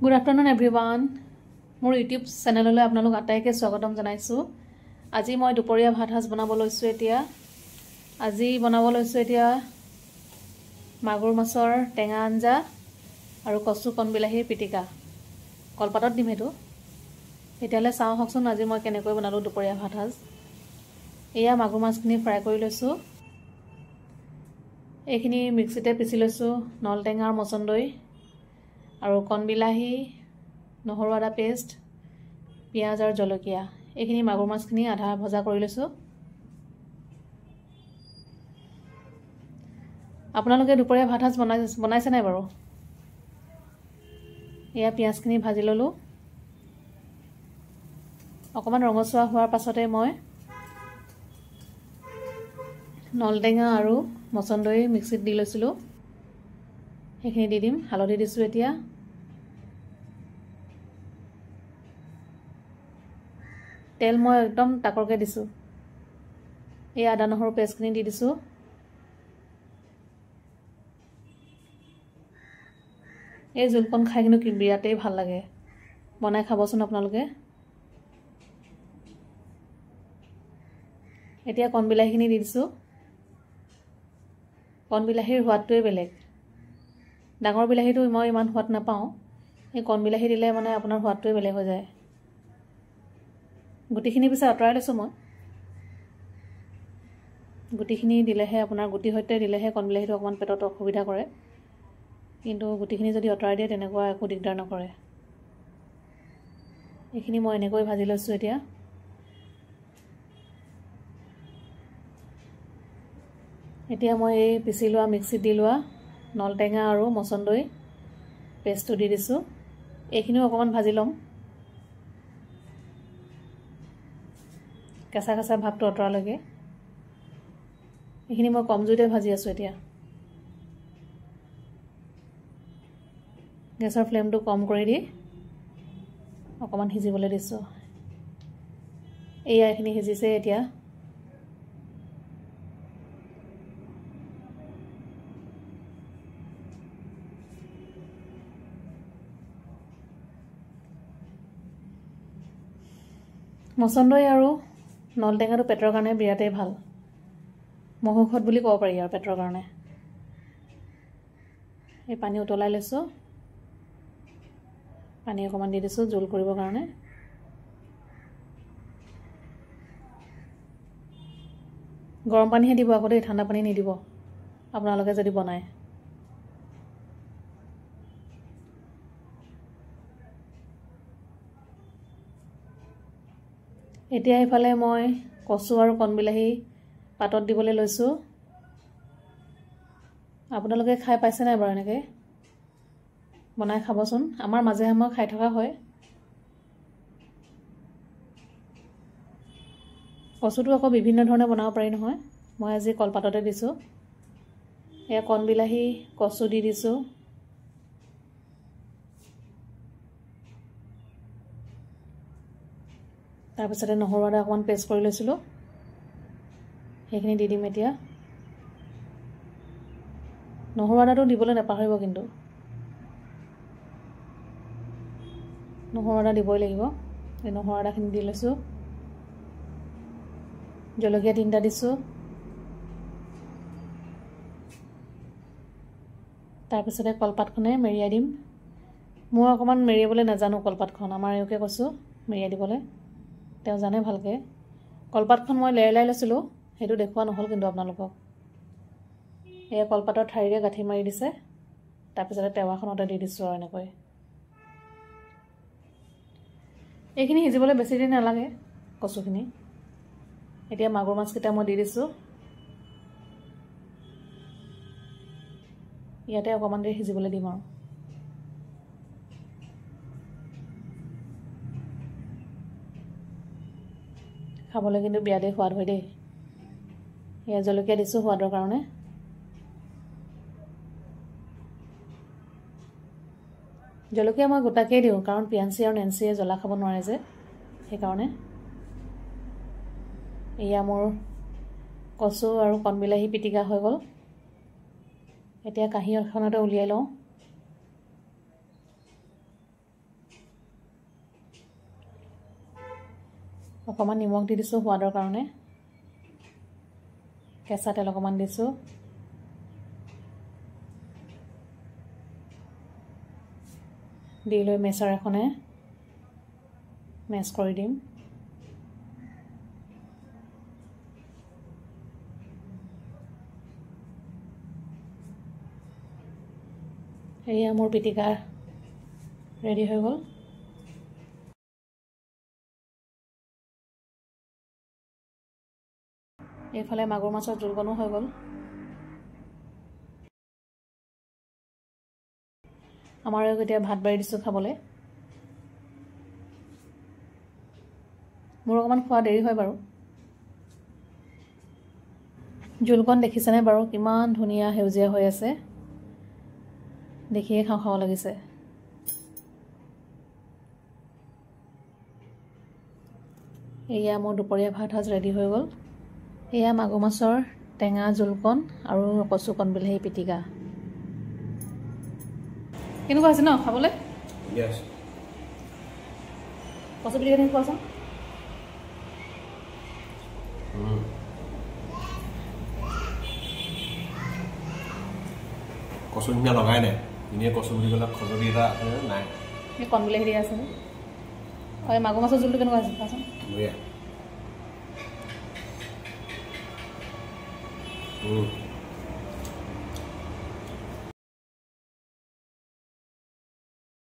Good afternoon everyone. More YouTube channel আপোনালোক আটাইকে স্বাগতম জনাইছো। আজি মই দুপৰীয়া ভাত হাজ বনাব লৈছো এতিয়া। আজি বনাব লৈছো এতিয়া মাগুৰ মাছৰ টেঙা আঞ্জা আৰু কচু কণ বিলাহীৰ পিটিকা। কলপাতত দিম হেতু। এতিয়ালে চাও হকচোন আজি মই কেনেকৈ বনালো দুপৰীয়া ভাত হাজ। এয়া মাগুৰ মাছখিনি ফ্ৰাই কৰি লৈছো। এইখিনি মিক্সিতে পিছি লৈছো নল টেঙাৰ মছন্দৈ আৰু কণ বিলাহী নহৰু আদা পেষ্ট পিয়াজ আৰু জলকীয়া এইখিনি মাগুৰ মাছখিনি আধা ভজা কৰি লৈছো। আপোনালোকে দুপৰীয়া ভাত হাজ বনাইছে নাই বাৰু? এয়া পিয়াজখিনি ভাজি ললো। অকমান ৰঙচুৱা হোৱাৰ পাছতে মই নলটেঙা আৰু মছন্দৈ মিক্সিত দি লৈছিলো। সেইখিনি দি দিম। হালধি দিছো এতিয়া। তেল মই একদম তাকৰকে দিছো। এই আদা নহৰু পেষ্টখিনি দি দিছো। এই জুলকণ খাই কিন্তু বিৰাটেই ভাল লাগে। বনাই খাবচোন আপোনালোকে। এতিয়া কণ বিলাহীখিনি দি দিছো। কণ বিলাহীৰ সোৱাদটোৱে বেলেগ। ডাঙৰ বিলাহীটো মই ইমান সোৱাদ নাপাওঁ। এই কণ বিলাহী দিলে মানে আপোনাৰ সোৱাদটোৱে বেলেগ হৈ যায়। গুটিখিনি পিছে আঁতৰাই লৈছো মই। গুটিখিনি দিলেহে আপোনাৰ গুটি সৈতে দিলেহে কণ বিলাহীটো অকমান পেটত অসুবিধা কৰে। কিন্তু গুটিখিনি যদি আঁতৰাই দিয়ে তেনেকুৱা একো দিগদাৰ নকৰে। এইখিনি মই এনেকৈ ভাজি লৈছো এতিয়া। এতিয়া মই এই পিছি লোৱা মিক্সিত দি লোৱা নলটেঙা আৰু মছন্দৈ পেষ্টটো দি দিছো। এইখিনিও অকমান ভাজি লম। কেঁচা কেঁচা ভাৱটো অতৰালৈকে। এইখিনি মই কম জুইতে ভাজি আছো এতিয়া। গেছৰ ফ্লেমটো কম কৰি দি অকমান সিজিবলৈ দিছো। এয়া এইখিনি সিজিছে এতিয়া। মছন্দৈ আৰু নলটেঙাটো পেটৰ কাৰণে বিৰাটেই ভাল। মহৌষধ বুলি ক'ব পাৰি আৰু পেটৰ কাৰণে। এই পানী উতলাই লৈছো। পানী অকমান দি দিছো জোল কৰিবৰ কাৰণে। গৰম পানীহে দিব আকৌ দেই, ঠাণ্ডা পানী নিদিব আপোনালোকে যদি বনায়। এতিয়া এইফালে মই কচু আৰু কণ বিলাহী পাতত দিবলৈ লৈছো। আপোনালোকে খাই পাইছে নাই বাৰু এনেকৈ? বনাই খাবচোন। আমাৰ মাজে সময়ে খাই থকা হয়। কচুটো আকৌ বিভিন্ন ধৰণে বনাব পাৰি নহয়। মই আজি কলপাততে দিছো। এয়া কণ বিলাহী কচু দি দিছো। তাৰপিছতে নহৰু আদা অকণমান পেষ্ট কৰি লৈছিলো। সেইখিনি দি দিম এতিয়া। নহৰু আদাটো দিবলৈ নাপাহৰিব কিন্তু। নহৰু আদা দিবই লাগিব। এই নহৰু আদাখিনি দি লৈছো। জলকীয়া 3টা দিছো। তাৰপিছতে কলপাতখনে মেৰিয়াই দিম। মই অকণমান মেৰিয়াবলৈ নাজানো কলপাতখন। আমাৰ এওঁকে কৈছো মেৰিয়াই দিবলৈ। তেওঁ জানে ভালকৈ। কলপাতখন মই লেৰেলাই লৈছিলোঁ। সেইটো দেখুওৱা নহ'ল কিন্তু আপোনালোকক। এয়া কলপাতৰ ঠাৰিৰে গাঁঠি মাৰি দিছে। তাৰপিছতে টেৱাখনতে দি দিছোঁ আৰু এনেকৈ। এইখিনি সিজিবলৈ বেছি দিন নালাগে কচুখিনি। এতিয়া মাগুৰ মাছকেইটা মই দি দিছোঁ। ইয়াতে অকণমান দেৰি সিজিবলৈ দিম আৰু। খাবলৈ কিন্তু বিৰাটেই সোৱাদ হয় দেই। এয়া জলকীয়া দিছোঁ সোৱাদৰ কাৰণে। জলকীয়া মই গোটাকেই দিওঁ কাৰণ পিয়াঞ্চি আৰু নেঞ্চিয়ে জ্বলা খাব নোৱাৰে যে, সেইকাৰণে। এয়া মোৰ কচু আৰু কণ বিলাহী পিটিকা হৈ গ'ল। এতিয়া কাঁহী এখনতে উলিয়াই লওঁ। অকণমান নিমখ দি দিছোঁ সোৱাদৰ কাৰণে কেঁচা তেল অকণমান দিছোঁ দি লৈ মেছাৰ এখনে মেছ কৰি দিম এয়া মোৰ পিটিকা ৰেডি হৈ গ'ল এইফালে মাগুৰ মাছৰ জোলকণো হৈ গ'ল আমাৰ এতিয়া ভাত বাঢ়ি দিছোঁ খাবলৈ মোৰ অকণমান খোৱা দেৰি হয় বাৰু জোলকণ দেখিছেনে বাৰু কিমান ধুনীয়া সেউজীয়া হৈ আছে দেখিয়ে খাওঁ খাওঁ লাগিছে এয়া মোৰ দুপৰীয়া ভাত সাজ ৰেডি হৈ গ'ল এয়া মাগুৰ মাছৰ টেঙা জোলকণ আৰু কচুকণ বিলাহী পিটিকা কেনেকুৱা আছে ন খাবলৈ কচু পিটিকা খিনি কোৱাচোন কচু ধুনীয়া লগাই নাই এনেই কচু বুলি ক'লে খজুলি এটা আছে নাই এই কণ বিলাহী দি আছে হয় মাগুৰ মাছৰ জোলটো কেনেকুৱা আছে কোৱাচোন বঢ়িয়া